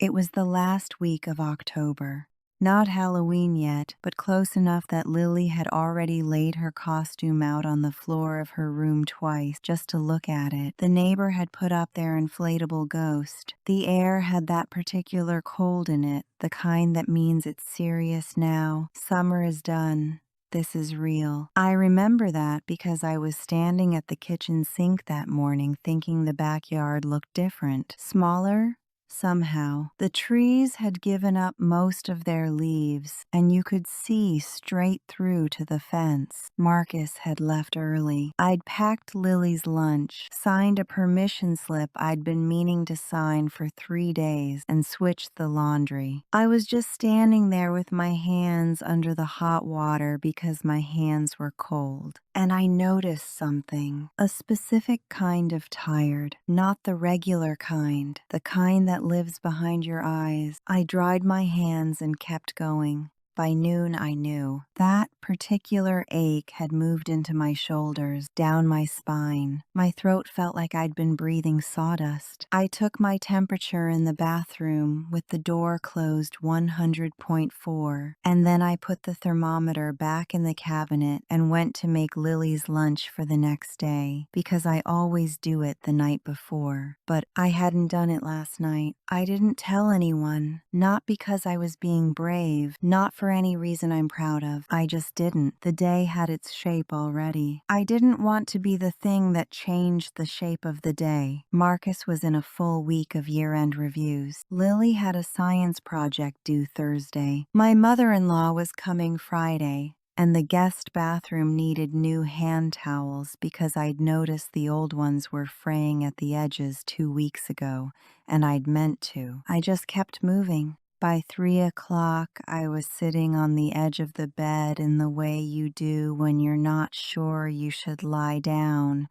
It was the last week of October. Not Halloween yet, but close enough that Lily had already laid her costume out on the floor of her room twice just to look at it. The neighbor had put up their inflatable ghost. The air had that particular cold in it, the kind that means it's serious now. Summer is done. This is real. I remember that because I was standing at the kitchen sink that morning thinking the backyard looked different. Smaller? Somehow, the trees had given up most of their leaves, and you could see straight through to the fence. Marcus had left early. I'd packed Lily's lunch, signed a permission slip I'd been meaning to sign for 3 days, and switched the laundry. I was just standing there with my hands under the hot water because my hands were cold. And I noticed something, a specific kind of tired, not the regular kind, the kind that lives behind your eyes. I dried my hands and kept going. By noon, I knew. That particular ache had moved into my shoulders, down my spine. My throat felt like I'd been breathing sawdust. I took my temperature in the bathroom with the door closed 100.4, and then I put the thermometer back in the cabinet and went to make Lily's lunch for the next day, because I always do it the night before. But I hadn't done it last night. I didn't tell anyone, not because I was being brave, not for any reason I'm proud of. I just didn't. The day had its shape already. I didn't want to be the thing that changed the shape of the day. Marcus was in a full week of year-end reviews. Lily had a science project due Thursday. My mother-in-law was coming Friday, and the guest bathroom needed new hand towels because I'd noticed the old ones were fraying at the edges 2 weeks ago, and I'd meant to. I just kept moving. By 3 o'clock, I was sitting on the edge of the bed in the way you do when you're not sure you should lie down,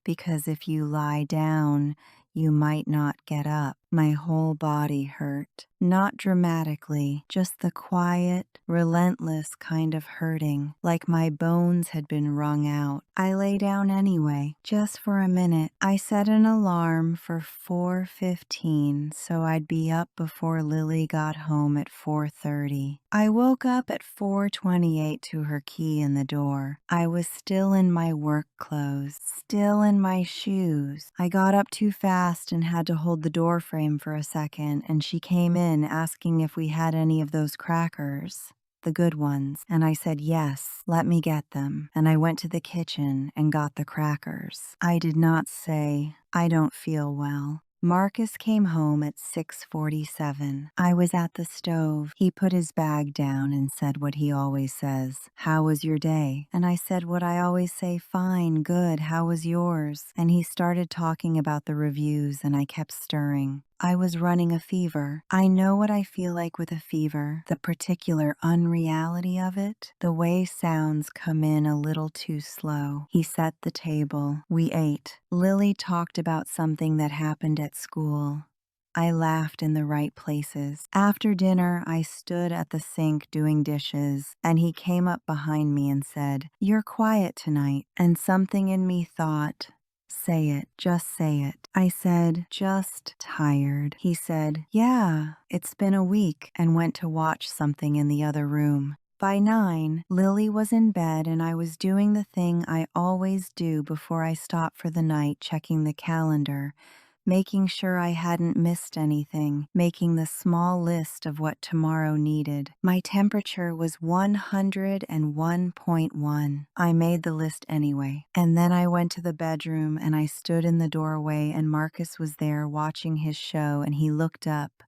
because if you lie down, you might not get up. My whole body hurt. Not dramatically, just the quiet, relentless kind of hurting, like my bones had been wrung out. I lay down anyway, just for a minute. I set an alarm for 4:15 so I'd be up before Lily got home at 4:30. I woke up at 4:28 to her key in the door. I was still in my work clothes, still in my shoes. I got up too fast and had to hold the door frame for a second, and she came in asking if we had any of those crackers, the good ones, and I said yes, let me get them, and I went to the kitchen and got the crackers. I did not say, I don't feel well. Marcus came home at 6:47. I was at the stove. He put his bag down and said what he always says, "How was your day?" And I said what I always say, "Fine, good, how was yours?" And he started talking about the reviews, and I kept stirring. I was running a fever. I know what I feel like with a fever, the particular unreality of it, the way sounds come in a little too slow. He set the table. We ate. Lily talked about something that happened at school. I laughed in the right places. After dinner, I stood at the sink doing dishes, and he came up behind me and said, "You're quiet tonight." And something in me thought, say it, just say it. I said, "Just tired." He said, "Yeah, it's been a week," and went to watch something in the other room. By 9, Lily was in bed and I was doing the thing I always do before I stop for the night, checking the calendar, making sure I hadn't missed anything, making the small list of what tomorrow needed. My temperature was 101.1. I made the list anyway. And then I went to the bedroom and I stood in the doorway and Marcus was there watching his show, and he looked up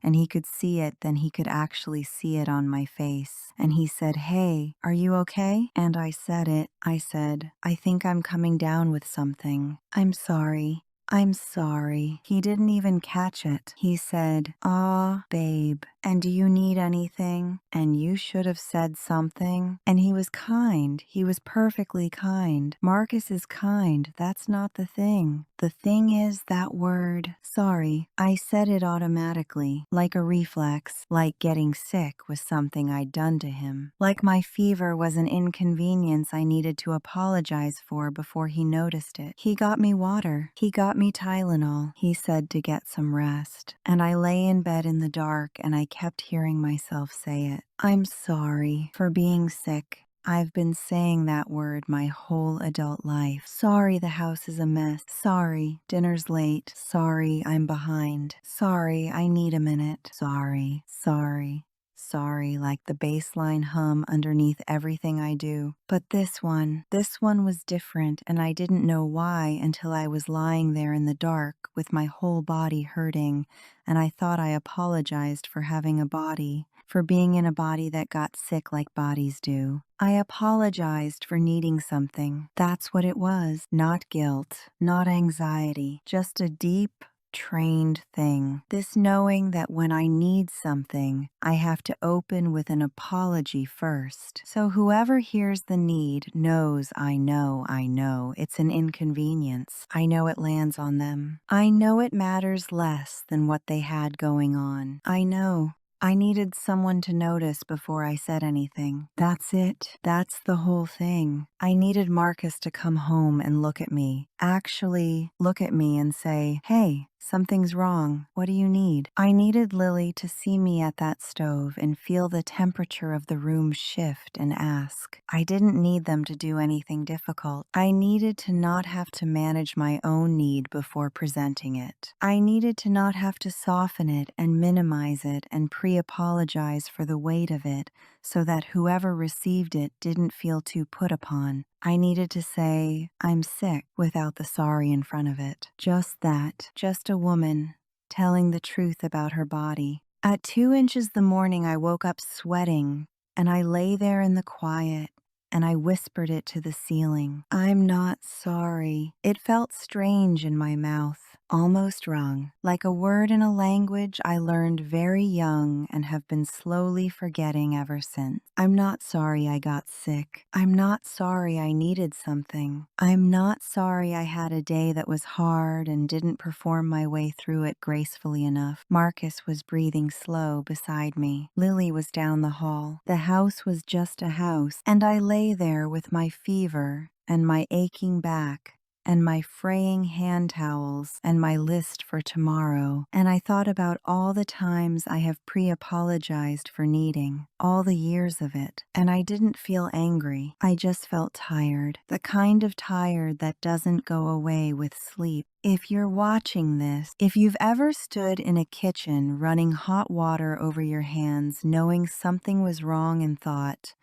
and he could see it, then he could actually see it on my face. And he said, "Hey, are you okay?" And I said it. I said, "I think I'm coming down with something. I'm sorry. I'm sorry." He didn't even catch it. He said, "Aw, babe." And do you need anything? And you should have said something. And he was kind. He was perfectly kind. Marcus is kind. That's not the thing. The thing is that word, sorry. I said it automatically, like a reflex, like getting sick was something I'd done to him. Like my fever was an inconvenience I needed to apologize for before he noticed it. He got me water. He got me Tylenol. He said to get some rest. And I lay in bed in the dark and I kept hearing myself say it. I'm sorry for being sick. I've been saying that word my whole adult life. Sorry the house is a mess. Sorry dinner's late. Sorry I'm behind. Sorry I need a minute. Sorry, sorry. Sorry, like the baseline hum underneath everything I do. But this one was different, and I didn't know why until I was lying there in the dark with my whole body hurting, and I thought I apologized for having a body, for being in a body that got sick like bodies do. I apologized for needing something. That's what it was. Not guilt, not anxiety, just a deep, trained thing. This knowing that when I need something, I have to open with an apology first. So whoever hears the need knows I know it's an inconvenience. I know it lands on them. I know it matters less than what they had going on. I know. I needed someone to notice before I said anything. That's it. That's the whole thing. I needed Marcus to come home and look at me. Actually, look at me and say, hey, something's wrong. What do you need? I needed Lily to see me at that stove and feel the temperature of the room shift and ask. I didn't need them to do anything difficult. I needed to not have to manage my own need before presenting it. I needed to not have to soften it and minimize it and pre-apologize for the weight of it so that whoever received it didn't feel too put upon. I needed to say, I'm sick, without the sorry in front of it. Just that. Just a woman telling the truth about her body. At 2 inches the morning, I woke up sweating, and I lay there in the quiet, and I whispered it to the ceiling. I'm not sorry. It felt strange in my mouth. Almost wrong, like a word in a language I learned very young and have been slowly forgetting ever since. I'm not sorry I got sick. I'm not sorry I needed something. I'm not sorry I had a day that was hard and didn't perform my way through it gracefully enough. Marcus was breathing slow beside me. Lily was down the hall. The house was just a house, and I lay there with my fever and my aching back and my fraying hand towels and my list for tomorrow, and I thought about all the times I have pre-apologized for needing, all the years of it, and I didn't feel angry. I just felt tired, the kind of tired that doesn't go away with sleep. If you're watching this, if you've ever stood in a kitchen running hot water over your hands knowing something was wrong and thought,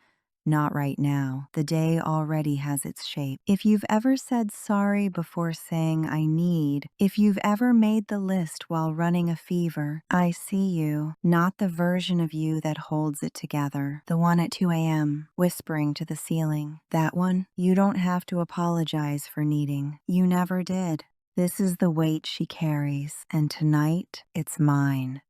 not right now. The day already has its shape. If you've ever said sorry before saying I need, if you've ever made the list while running a fever, I see you, not the version of you that holds it together, the one at 2 a.m., whispering to the ceiling. That one, you don't have to apologize for needing. You never did. This is the weight she carries, and tonight, it's mine.